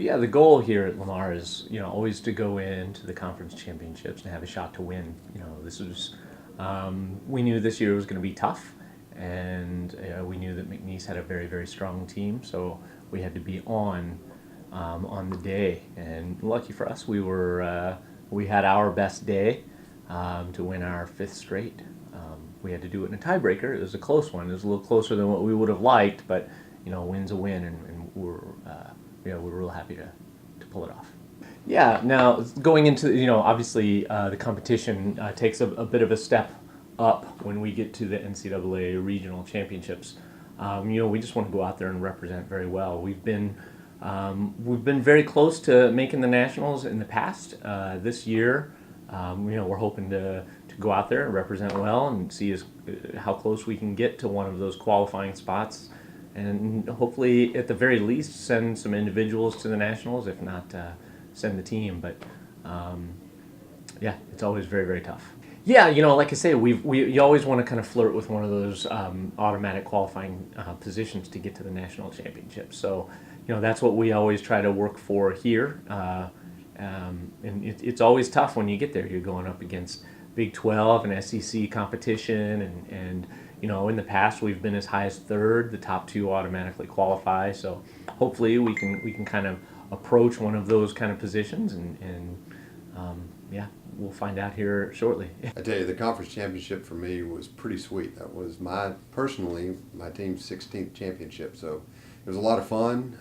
yeah, the goal here at Lamar is, always to go into the conference championships and have a shot to win. This was, we knew this year was going to be tough, and we knew that McNeese had a very, very strong team, so we had to be on the day. And lucky for us, we had our best day to win our fifth straight. We had to do it in a tiebreaker. It was a close one. It was a little closer than what we would have liked, but win's a win, and we're real happy to pull it off. Yeah. Now going into obviously the competition takes a bit of a step up when we get to the NCAA regional championships. We just want to go out there and represent very well. We've been very close to making the nationals in the past. This year, we're hoping to go out there and represent well and see how close we can get to one of those qualifying spots, and hopefully, at the very least, send some individuals to the nationals. If not, send the team. But yeah, it's always very, very tough. Yeah, like I say, you always want to kind of flirt with one of those automatic qualifying positions to get to the national championship. So, that's what we always try to work for here. And it's always tough when you get there. You're going up against Big 12 and SEC competition, and in the past we've been as high as third. The top two automatically qualify. So hopefully we can kind of approach one of those kind of positions, and yeah, we'll find out here shortly. I tell you, the conference championship for me was pretty sweet. That was my team's 16th championship, so it was a lot of fun.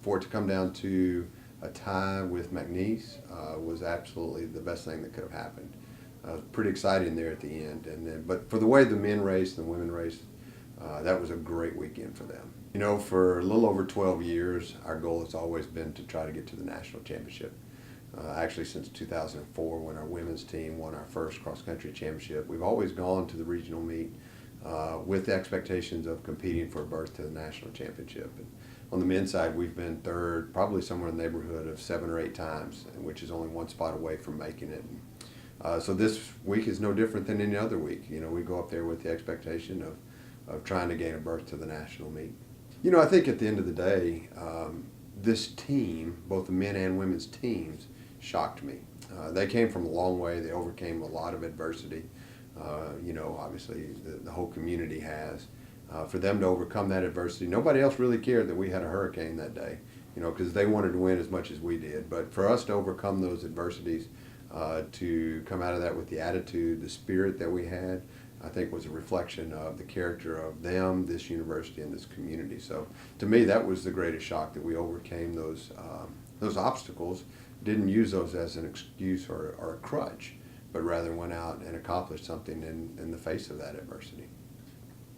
For it to come down to a tie with McNeese was absolutely the best thing that could have happened. Pretty exciting there at the end, but for the way the men raced and the women raced, that was a great weekend for them. For a little over 12 years, our goal has always been to try to get to the national championship. Actually, since 2004, when our women's team won our first cross-country championship, we've always gone to the regional meet with the expectations of competing for a berth to the national championship. And on the men's side, we've been third, probably somewhere in the neighborhood of 7 or 8 times, which is only one spot away from making it. So this week is no different than any other week. We go up there with the expectation of trying to gain a berth to the national meet. I think at the end of the day, this team, both the men and women's teams, shocked me. They came from a long way. They overcame a lot of adversity. Obviously the whole community has. For them to overcome that adversity, nobody else really cared that we had a hurricane that day, because they wanted to win as much as we did. But for us to overcome those adversities, to come out of that with the attitude, the spirit that we had, I think was a reflection of the character of them, this university, and this community. So to me, that was the greatest shock, that we overcame those obstacles, didn't use those as an excuse or a crutch, but rather went out and accomplished something in the face of that adversity.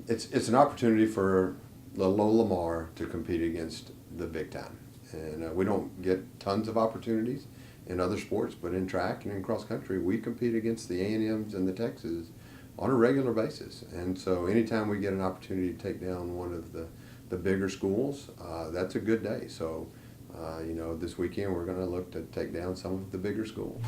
It's an opportunity for little Lamar to compete against the big time. And we don't get tons of opportunities in other sports, but in track and in cross country, we compete against the A&Ms and the Texas on a regular basis. And so anytime we get an opportunity to take down one of the bigger schools, that's a good day. So, this weekend we're going to look to take down some of the bigger schools.